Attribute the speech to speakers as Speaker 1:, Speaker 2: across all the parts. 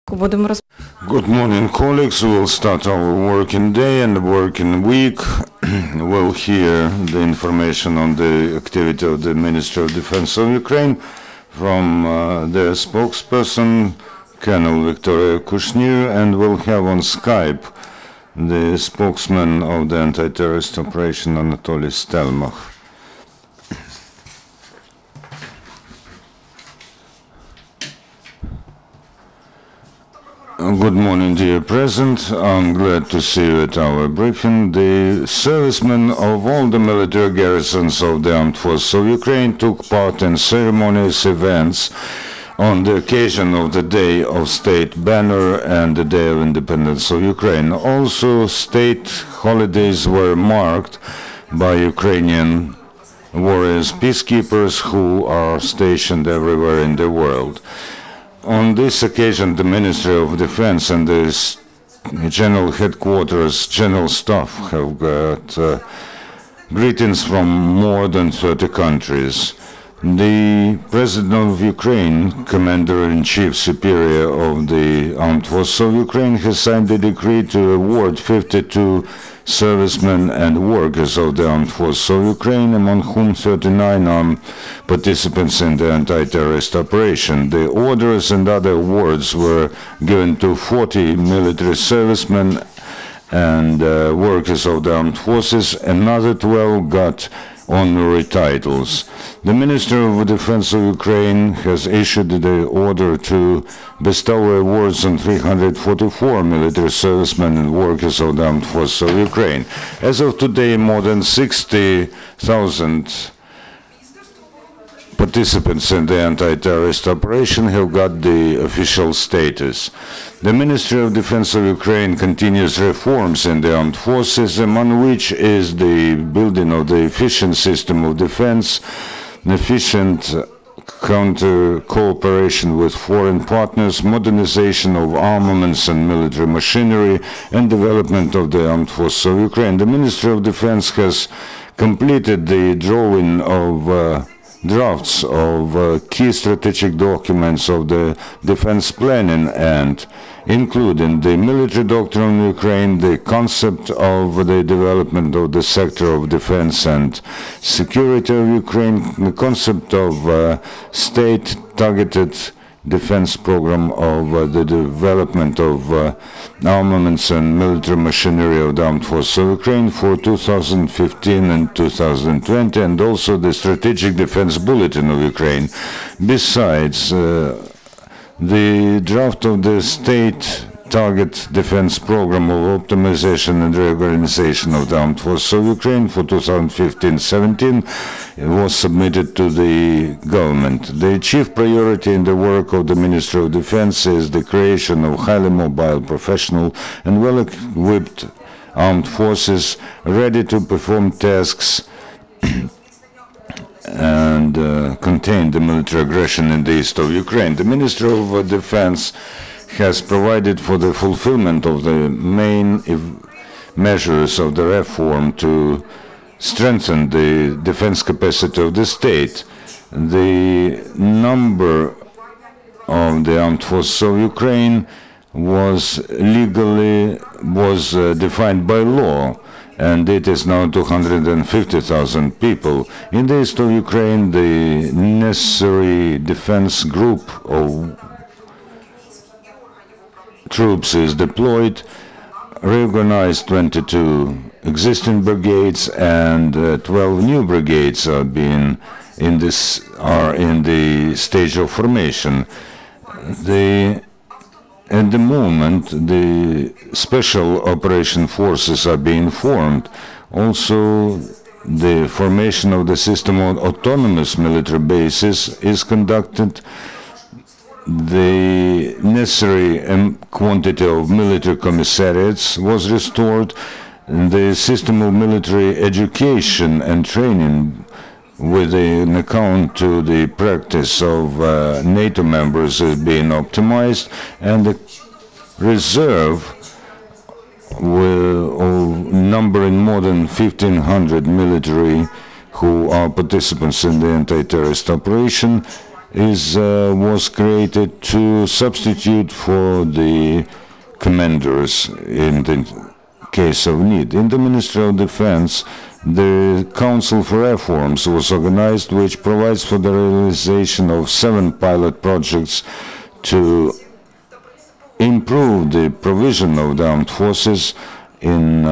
Speaker 1: Good morning, colleagues. We'll start our working day and working week. We'll hear the information on the activity of the Ministry of Defense of Ukraine from their spokesperson, Colonel Viktoria Kushnir, and we'll have on Skype the spokesman of the anti-terrorist operation, Anatoliy Stelmakh. Good morning, dear President. I'm glad to see you at our briefing. The servicemen of all the military garrisons of the Armed Forces of Ukraine took part in ceremonious events on the occasion of the Day of State Banner and the Day of Independence of Ukraine. Also, state holidays were marked by Ukrainian warriors, peacekeepers who are stationed everywhere in the world. On this occasion, the Ministry of Defense and the General Headquarters, General Staff have got greetings from more than 30 countries. The President of Ukraine, Commander-in-Chief Superior of the Armed Forces of Ukraine, has signed a decree to award 52 servicemen and workers of the Armed Forces of Ukraine, among whom 39 are participants in the anti-terrorist operation. The orders and other awards were given to 40 military servicemen and workers of the armed forces. Another 12 got honorary titles. The Minister of Defense of Ukraine has issued the order to bestow awards on 344 military servicemen and workers of the Armed Forces of Ukraine. As of today, more than 60,000 participants in the anti-terrorist operation have got the official status. The Ministry of Defense of Ukraine continues reforms in the armed forces, among which is the building of the efficient system of defense, efficient counter cooperation with foreign partners, modernization of armaments and military machinery, and development of the armed forces of Ukraine. The Ministry of Defense has completed the drawing of drafts of key strategic documents of the defense planning, and including the military doctrine of Ukraine, the concept of the development of the sector of defense and security of Ukraine, the concept of state-targeted defense program of the development of armaments and military machinery of the Armed Forces of Ukraine for 2015 and 2020, and also the Strategic Defense Bulletin of Ukraine. Besides, the draft of the state target defense program of optimization and reorganization of the Armed Forces of Ukraine for 2015-17 was submitted to the government. The chief priority in the work of the Ministry of Defense is the creation of highly mobile, professional and well-equipped armed forces ready to perform tasks and contain the military aggression in the east of Ukraine. The Ministry of Defense has provided for the fulfillment of the main measures of the reform to strengthen the defense capacity of the state. The number of the armed forces of Ukraine was defined by law, and it is now 250,000 people. In the east of Ukraine, the necessary defense group of troops is deployed, reorganized 22 existing brigades, and 12 new brigades are in the stage of formation. At the moment, the special operation forces are being formed. Also, the formation of the system of autonomous military bases is conducted. The necessary quantity of military commissariats was restored. The system of military education and training with an account to the practice of NATO members is being optimized, and the reserve numbering more than 1,500 military who are participants in the anti-terrorist operation was created to substitute for the commanders in the case of need. In the Ministry of Defense, the Council for Reforms was organized, which provides for the realization of 7 pilot projects to improve the provision of the armed forces in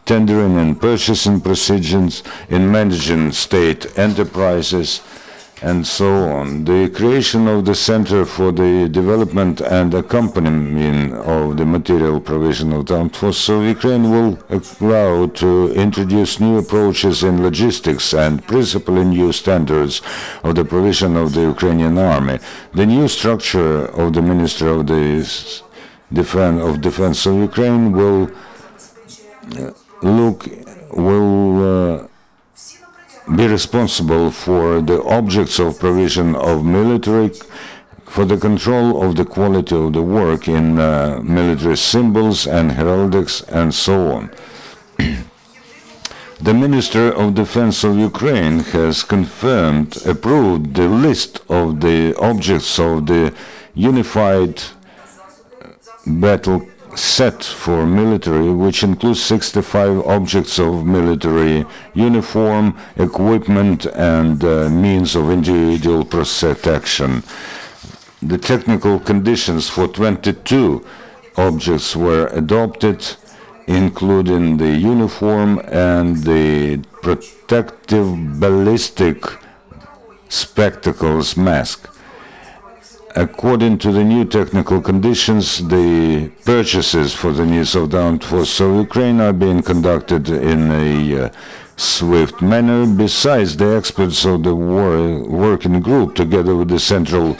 Speaker 1: tendering and purchasing procedures, in managing state enterprises, and so on. The creation of the Center for the Development and Accompaniment of the Material Provision of the Armed Forces of Ukraine will allow to introduce new approaches in logistics and principally new standards of the provision of the Ukrainian army. The new structure of the Ministry of Defense of Ukraine will be responsible for the objects of provision of military, for the control of the quality of the work in military symbols and heraldics, and so on. The Minister of Defense of Ukraine has approved the list of the objects of the unified battle set for military, which includes 65 objects of military uniform, equipment, and means of individual protection. The technical conditions for 22 objects were adopted, including the uniform and the protective ballistic spectacles mask. According to the new technical conditions, the purchases for the needs of the armed forces of Ukraine are being conducted in a swift manner. Besides, the experts of the working group, together with the Central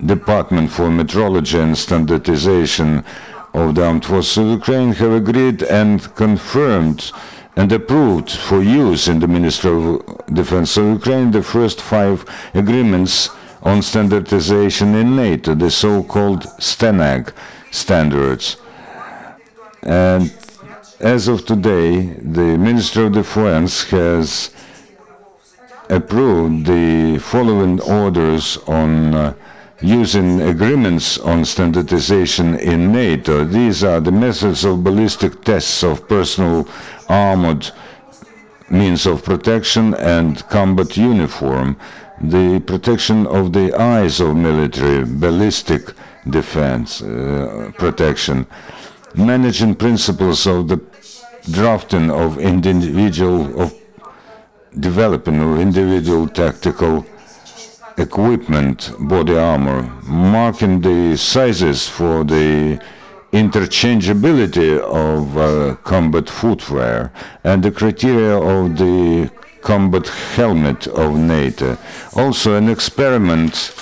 Speaker 1: Department for Metrology and Standardization of the Armed Forces of Ukraine, have agreed and confirmed and approved for use in the Ministry of Defense of Ukraine the first 5 agreements on standardization in NATO, the so-called STANAG standards. And as of today, the Ministry of Defense has approved the following orders on using agreements on standardization in NATO. These are the methods of ballistic tests of personal armored means of protection and combat uniform, the protection of the eyes of military, ballistic defense protection, managing principles of the drafting of developing of individual tactical equipment, body armor, marking the sizes for the interchangeability of combat footwear, and the criteria of the combat helmet of NATO. Also, an experiment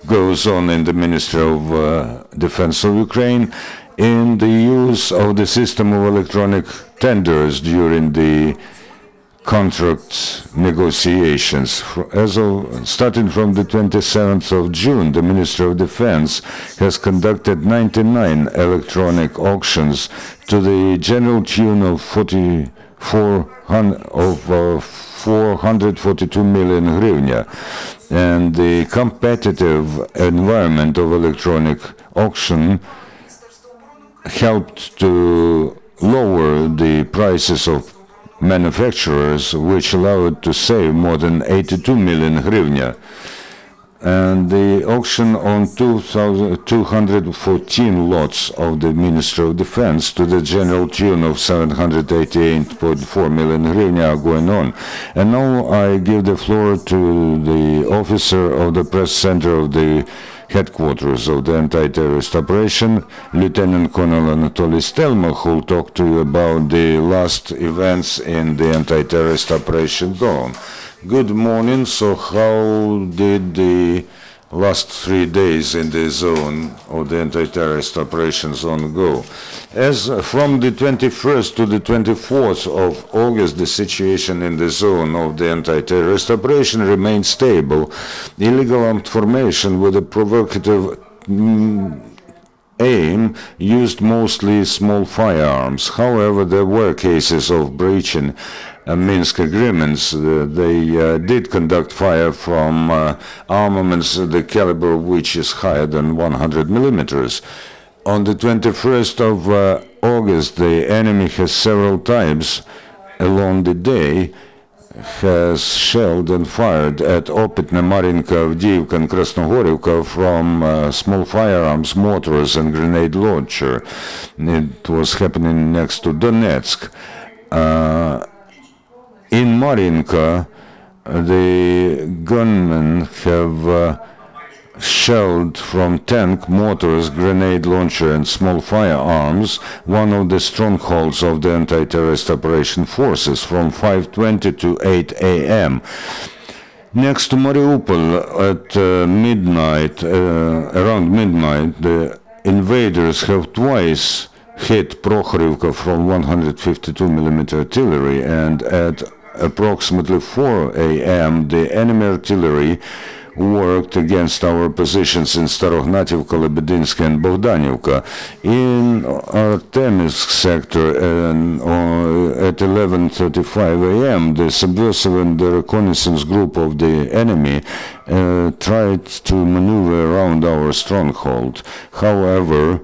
Speaker 1: goes on in the Ministry of Defense of Ukraine in the use of the system of electronic tenders during the contract negotiations. Starting from the 27th of June, the Ministry of Defense has conducted 99 electronic auctions to the general tune of 442 million hryvnia, and the competitive environment of electronic auction helped to lower the prices of manufacturers, which allowed to save more than 82 million hryvnia. And the auction on 214 lots of the Ministry of Defense to the general tune of 788.4 million hryvnia are going on. And now I give the floor to the officer of the press center of the headquarters of the anti-terrorist operation, Lieutenant Colonel Anatoliy Stelmakh, who will talk to you about the last events in the anti-terrorist operation zone. Good morning. So how did the last 3 days in the zone of the anti-terrorist operation zone go? As from the 21st to the 24th of August, the situation in the zone of the anti-terrorist operation remained stable. Illegal armed formation with a provocative aim used mostly small firearms. However, there were cases of breaching Minsk agreements. They did conduct fire from armaments, the caliber of which is higher than 100 millimeters. On the 21st of August, the enemy has several times along the day has shelled and fired at Opitne, Marinka, Avdiivka and Krasnogorivka from small firearms, mortars and grenade launcher. It was happening next to Donetsk. In Marinka, the gunmen have shelled from tank, mortars, grenade launcher and small firearms one of the strongholds of the anti-terrorist operation forces from 5:20 to 8 a.m. Next to Mariupol at midnight, around midnight, the invaders have twice hit Prokhorivka from 152 millimeter artillery, and at approximately 4 a.m. the enemy artillery worked against our positions in Starognativka, Lebedinsk and Bogdanivka. In Artemivsk sector at 11:35 a.m. the subversive and the reconnaissance group of the enemy tried to maneuver around our stronghold. However,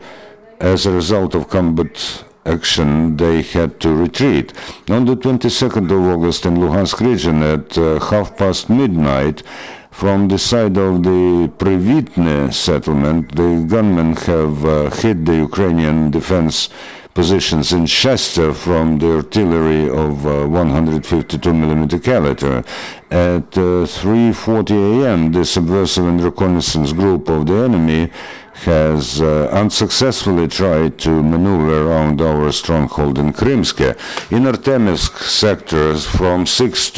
Speaker 1: as a result of combat action, they had to retreat. On the 22nd of August in Luhansk region at half past midnight, from the side of the Privitne settlement, the gunmen have hit the Ukrainian defense positions in Shastia from the artillery of 152 millimeter caliber. At 3:40 a.m., the subversive and reconnaissance group of the enemy has unsuccessfully tried to maneuver around our stronghold in Krymske. In Artemivsk sectors from 6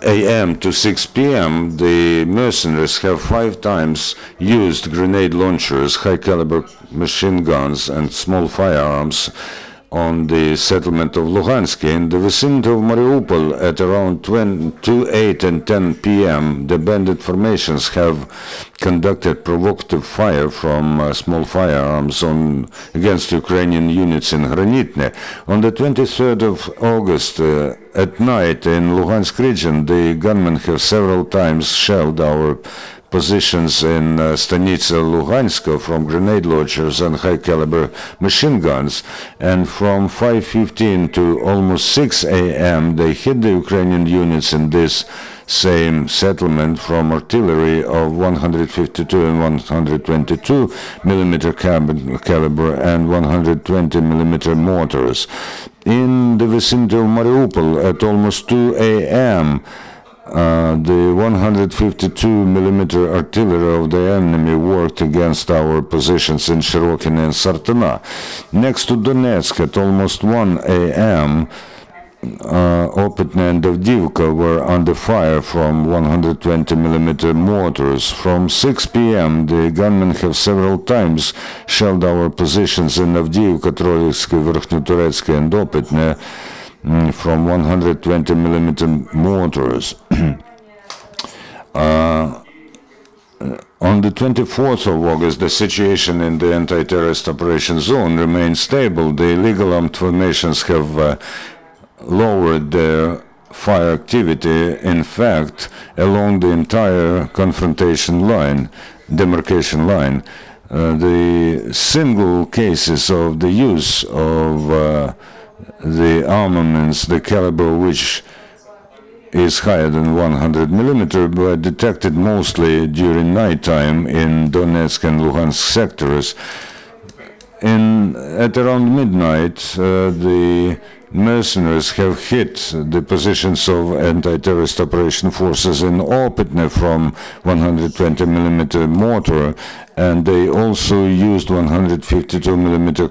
Speaker 1: a.m. to 6 p.m., the mercenaries have 5 times used grenade launchers, high-caliber machine guns, and small firearms on the settlement of Luhansk. In the vicinity of Mariupol at around 2, 8 and 10 p.m., the bandit formations have conducted provocative fire from small firearms against Ukrainian units in Granitne. On the 23rd of August, at night in Luhansk region, the gunmen have several times shelled our positions in Stanitsa Luhanska from grenade launchers and high-caliber machine guns, and from 5:15 to almost 6 a.m. they hit the Ukrainian units in this same settlement from artillery of 152 and 122 millimeter caliber and 120 millimeter mortars. In the vicinity of Mariupol at almost 2 a.m. The 152 millimeter artillery of the enemy worked against our positions in Shirokine and Sartana. Next to Donetsk at almost 1 a.m. Opitne and Avdiivka were under fire from 120 millimeter mortars. From 6 p.m. the gunmen have several times shelled our positions in Avdiivka, Troitsky, Verkhnyturetsky and Opitne from 120 millimeter mortars. On the 24th of August, the situation in the anti-terrorist operation zone remained stable. The illegal armed formations have lowered their fire activity, in fact, along the entire confrontation line, demarcation line. The single cases of the use of the armaments, the caliber of which is higher than 100 millimeter, were detected mostly during nighttime in Donetsk and Luhansk sectors. At around midnight, the mercenaries have hit the positions of anti-terrorist operation forces in Opitne from 120 millimeter mortar, and they also used 152 millimeter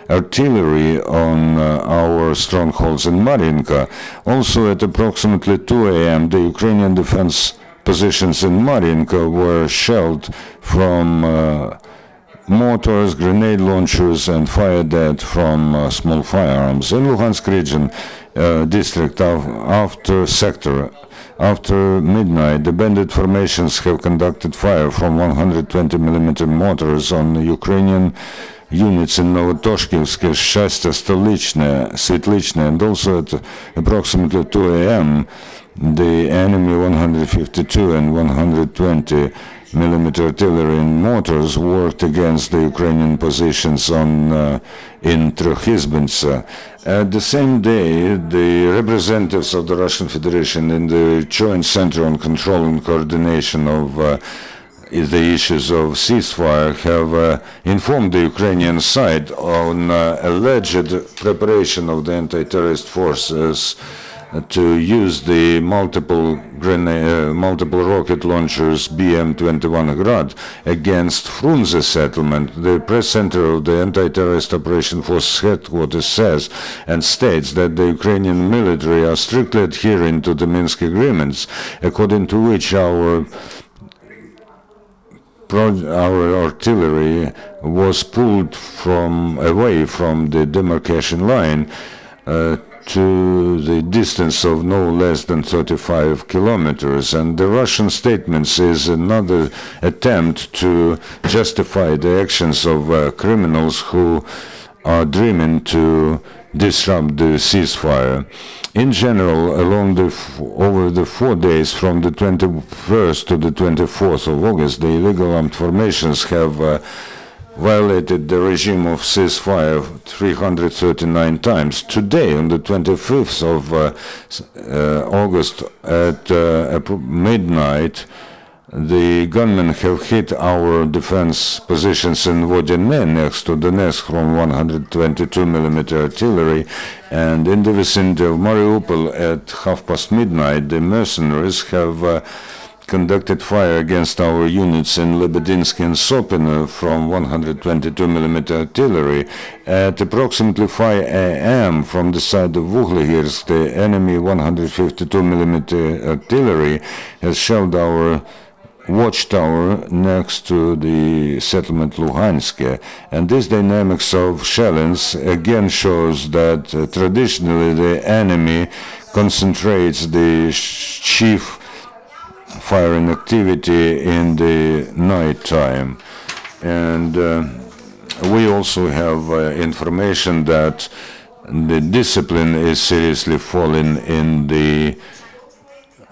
Speaker 1: artillery on our strongholds in Marinka. Also at approximately 2 a.m. the Ukrainian defense positions in Marinka were shelled from mortars, grenade launchers and fired at from small firearms. In Luhansk region district after midnight, the bandit formations have conducted fire from 120 millimeter mortars on the Ukrainian units in Novotoshkivsk, Shasta, Stolichne, Svetlichne, and also at approximately 2 a.m., the enemy 152 and 120 millimeter artillery and mortars worked against the Ukrainian positions in Trochizbinsk. At the same day, the representatives of the Russian Federation in the Joint Center on Control and Coordination of the issues of ceasefire have informed the Ukrainian side on alleged preparation of the anti-terrorist forces to use the multiple rocket launchers BM-21 Grad against Frunze settlement. The press center of the anti-terrorist operation force headquarters says and states that the Ukrainian military are strictly adhering to the Minsk agreements, according to which our artillery was pulled away from the demarcation line to the distance of no less than 35 kilometers. And the Russian statements is another attempt to justify the actions of criminals who are dreaming to disrupt the ceasefire. In general, over the 4 days from the 21st to the 24th of August, the illegal armed formations have violated the regime of ceasefire 339 times. Today, on the 25th of August at midnight, the gunmen have hit our defense positions in Vodene next to Donetsk from 122 millimeter artillery, and in the vicinity of Mariupol at midnight, the mercenaries have conducted fire against our units in Lebedinsky and Sopino from 122 millimeter artillery. At approximately 5 a.m. from the side of Vuhlegirsk, the enemy 152 millimeter artillery has shelled our watchtower next to the settlement Luhansk. And this dynamics of shellings again shows that traditionally the enemy concentrates the chief firing activity in the night time. And we also have information that the discipline is seriously falling in the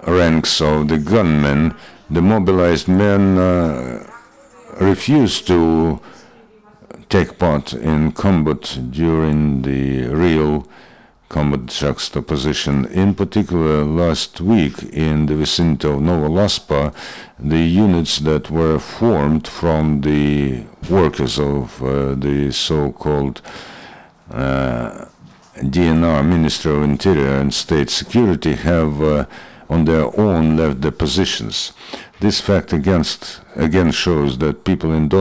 Speaker 1: ranks of the gunmen. The mobilized men refuse to take part in combat during the real combat juxtaposition. In particular, last week in the vicinity of Novolaspa, the units that were formed from the workers of the so-called DNR, Ministry of Interior and State Security, have on their own left their positions. This fact again shows that people in Donbass